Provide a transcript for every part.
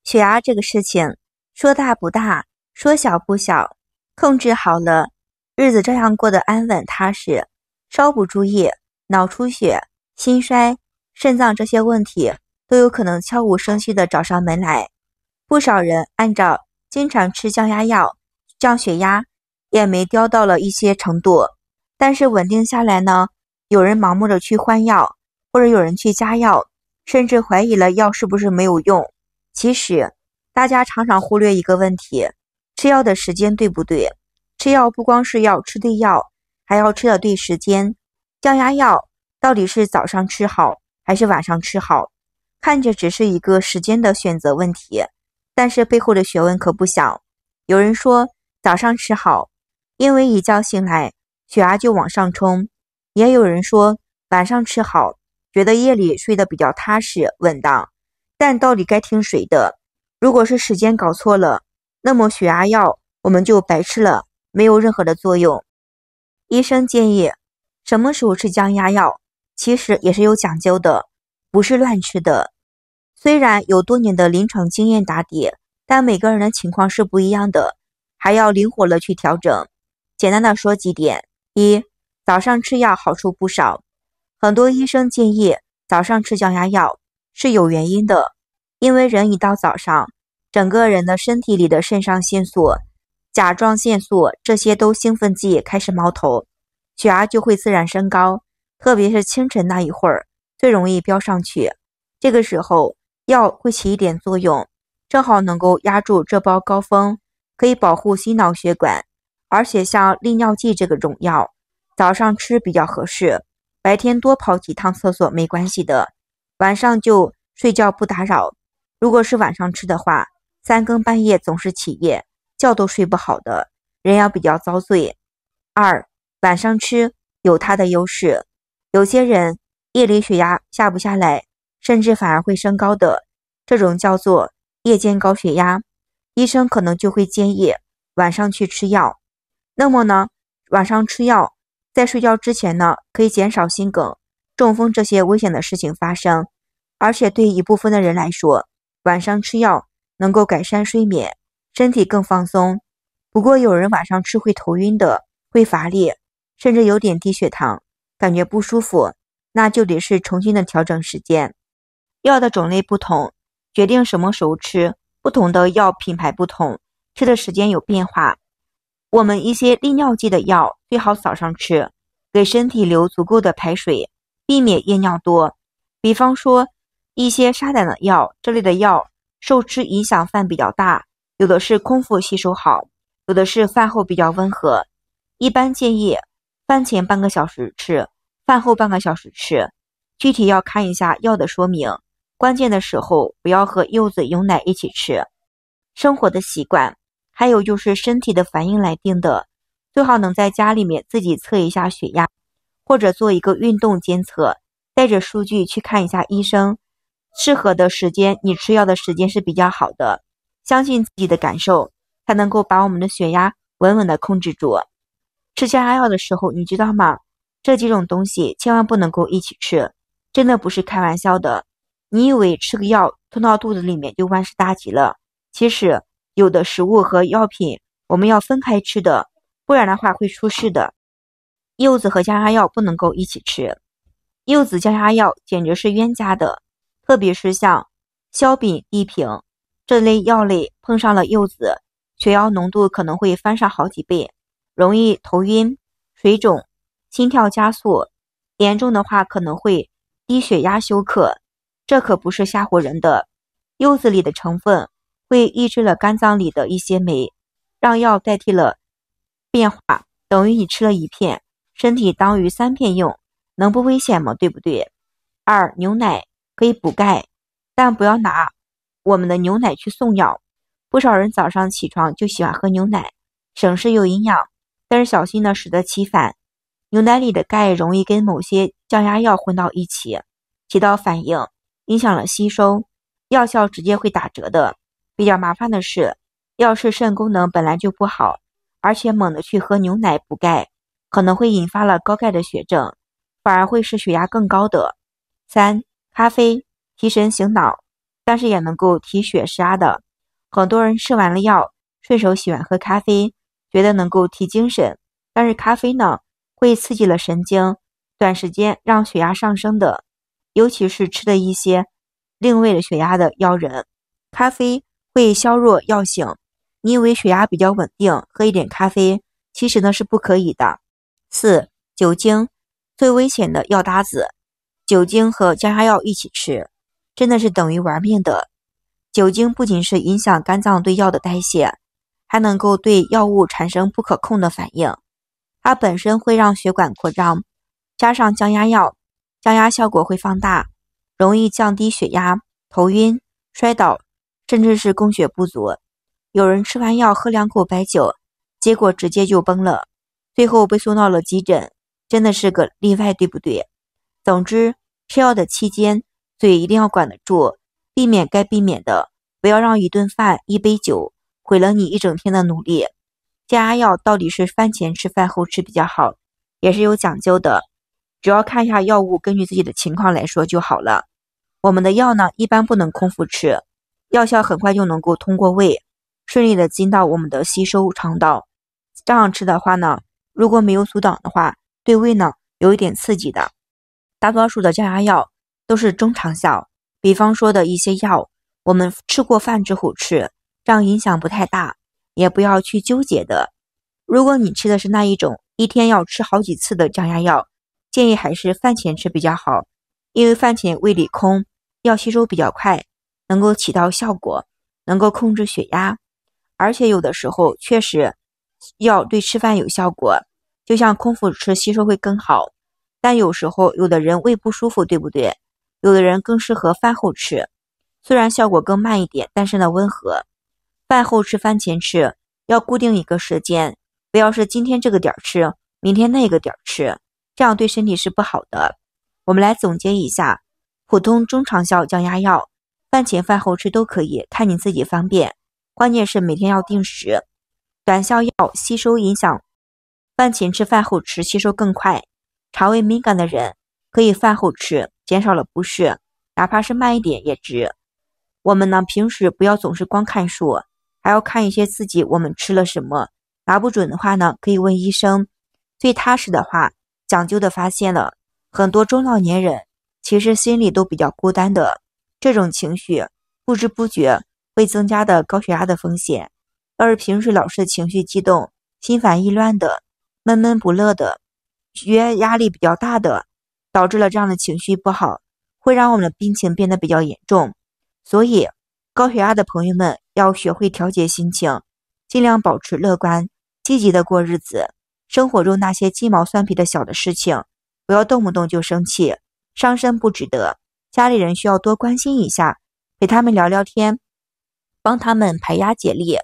血压这个事情，说大不大，说小不小，控制好了，日子照样过得安稳踏实。稍不注意，脑出血、心衰、肾脏这些问题都有可能悄无声息地找上门来。不少人按照经常吃降压药降血压，也没飙到了一些程度，但是稳定下来呢，有人盲目的去换药，或者有人去加药，甚至怀疑了药是不是没有用。其实大家常常忽略一个问题，吃药的时间对不对？吃药不光是要吃对药，还要吃的对时间。降压药到底是早上吃好还是晚上吃好？看着只是一个时间的选择问题，但是背后的学问可不小。有人说早上吃好，因为一觉醒来血压就往上冲；也有人说晚上吃好，觉得夜里睡得比较踏实稳当。但到底该听谁的？如果是时间搞错了，那么血压药我们就白吃了，没有任何的作用。医生建议什么时候吃降压药，其实也是有讲究的，不是乱吃的。虽然有多年的临床经验打底，但每个人的情况是不一样的，还要灵活的去调整。简单的说几点：一、早上吃药好处不少。很多医生建议早上吃降压药是有原因的，因为人一到早上，整个人的身体里的肾上腺素、甲状腺素这些都兴奋剂开始冒头，血压就会自然升高，特别是清晨那一会儿最容易飙上去。这个时候药会起一点作用，正好能够压住这波高峰，可以保护心脑血管。而且像利尿剂这种药，早上吃比较合适，白天多跑几趟厕所没关系的，晚上就睡觉不打扰。如果是晚上吃的话，三更半夜总是起夜，觉都睡不好的，人要比较遭罪。二、晚上吃有它的优势，有些人夜里血压下不下来，甚至反而会升高的，这种叫做夜间高血压，医生可能就会建议晚上去吃药。那么呢，晚上吃药，在睡觉之前呢，可以减少心梗、中风这些危险的事情发生。而且对一部分的人来说，晚上吃药能够改善睡眠，身体更放松。不过有人晚上吃会头晕的，会乏力，甚至有点低血糖，感觉不舒服，那就得是重新的调整时间。药的种类不同，决定什么时候吃，不同的药品牌不同，吃的时间有变化。我们一些利尿剂的药最好早上吃，给身体留足够的排水，避免夜尿多。比方说一些杀胆的药，这类的药受吃影响饭比较大，有的是空腹吸收好，有的是饭后比较温和。一般建议饭前半个小时吃，饭后半个小时吃，具体要看一下药的说明。关键的时候不要和柚子牛奶一起吃。生活的习惯还有就是身体的反应来定的，最好能在家里面自己测一下血压，或者做一个运动监测，带着数据去看一下医生，适合的时间你吃药的时间是比较好的，相信自己的感受，才能够把我们的血压稳稳的控制住。吃降压药的时候你知道吗？这几种东西千万不能够一起吃，真的不是开玩笑的。你以为吃个药吞到肚子里面就万事大吉了，其实有的食物和药品我们要分开吃的，不然的话会出事的。柚子和降压药不能够一起吃，柚子降压药简直是冤家的，特别是像硝丙地平这类药类碰上了柚子，血药浓度可能会翻上好几倍，容易头晕、水肿、心跳加速，严重的话可能会低血压休克，这可不是吓唬人的。柚子里的成分会抑制了肝脏里的一些酶，让药代替了变化，等于你吃了一片，身体当于3片用，能不危险吗？对不对？二、牛奶可以补钙，但不要拿我们的牛奶去送药。不少人早上起床就喜欢喝牛奶，省事又营养，但是小心呢适得其反。牛奶里的钙容易跟某些降压药混到一起，起到反应，影响了吸收，药效直接会打折的。比较麻烦的是，要是肾功能本来就不好，而且猛地去喝牛奶补钙，可能会引发了高钙的血症，反而会使血压更高的。三、咖啡提神醒脑，但是也能够提血释压的。很多人吃完了药，顺手喜欢喝咖啡，觉得能够提精神，但是咖啡呢，会刺激了神经，短时间让血压上升的，尤其是吃的一些另类的血压的药人，咖啡会削弱药性。你以为血压比较稳定，喝一点咖啡，其实呢是不可以的。4. 酒精，最危险的药搭子，酒精和降压药一起吃，真的是等于玩命的。酒精不仅是影响肝脏对药的代谢，还能够对药物产生不可控的反应。它本身会让血管扩张，加上降压药，降压效果会放大，容易降低血压、头晕、摔倒，甚至是供血不足。有人吃完药喝2口白酒，结果直接就崩了，最后被送到了急诊，真的是个例外，对不对？总之，吃药的期间，嘴一定要管得住，避免该避免的，不要让一顿饭、一杯酒毁了你一整天的努力。降压药到底是饭前吃、饭后吃比较好，也是有讲究的，只要看一下药物，根据自己的情况来说就好了。我们的药呢，一般不能空腹吃，药效很快就能够通过胃，顺利的进到我们的吸收肠道。这样吃的话呢，如果没有阻挡的话，对胃呢有一点刺激的。大多数的降压药都是中长效，比方说的一些药，我们吃过饭之后吃，这样影响不太大，也不要去纠结的。如果你吃的是那一种一天要吃好几次的降压药，建议还是饭前吃比较好，因为饭前胃里空，药吸收比较快，能够起到效果，能够控制血压。而且有的时候确实药对吃饭有效果，就像空腹吃吸收会更好，但有时候有的人胃不舒服，对不对？有的人更适合饭后吃，虽然效果更慢一点，但是呢温和。饭后吃饭前吃，要固定一个时间，不要是今天这个点吃，明天那个点吃，这样对身体是不好的。我们来总结一下，普通中长效降压药，饭前饭后吃都可以，看你自己方便，关键是每天要定时。短效药吸收影响，饭前吃饭后吃吸收更快，肠胃敏感的人可以饭后吃，减少了不适，哪怕是慢一点也值。我们呢，平时不要总是光看书，还要看一些自己我们吃了什么，拿不准的话呢，可以问医生。最踏实的话，讲究的发现了，很多中老年人其实心里都比较孤单的，这种情绪不知不觉会增加的高血压的风险。要是平时老是情绪激动、心烦意乱的、闷闷不乐的、压力比较大的，导致了这样的情绪不好，会让我们的病情变得比较严重。所以高血压的朋友们要学会调节心情，尽量保持乐观，积极的过日子。生活中那些鸡毛蒜皮的小的事情，不要动不动就生气，伤身不值得。家里人需要多关心一下，陪他们聊聊天，帮他们排压解力，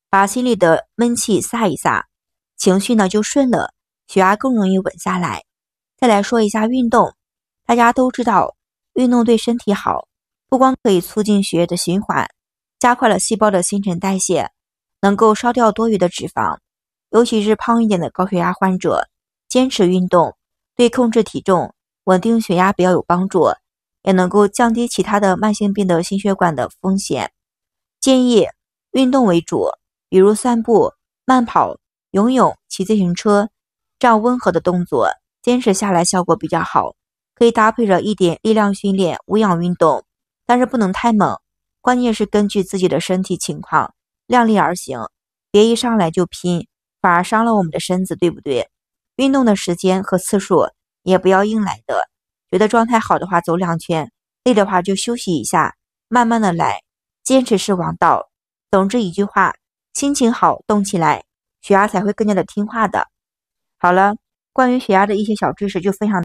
把心里的闷气撒一撒，情绪呢就顺了，血压更容易稳下来。再来说一下运动，大家都知道运动对身体好，不光可以促进血液的循环，加快了细胞的新陈代谢，能够烧掉多余的脂肪。尤其是胖一点的高血压患者，坚持运动对控制体重、稳定血压比较有帮助，也能够降低其他的慢性病的心血管的风险。建议运动为主，比如散步、慢跑、游泳、骑自行车，这样温和的动作坚持下来效果比较好。可以搭配着一点力量训练、无氧运动，但是不能太猛，关键是根据自己的身体情况量力而行，别一上来就拼，反而伤了我们的身子，对不对？运动的时间和次数也不要硬来的，觉得状态好的话走2圈，累的话就休息一下，慢慢的来，坚持是王道。总之一句话，心情好动起来，血压才会更加的听话的。好了，关于血压的一些小知识就分享，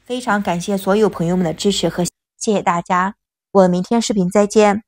非常感谢所有朋友们的支持和谢谢大家，我们明天视频再见。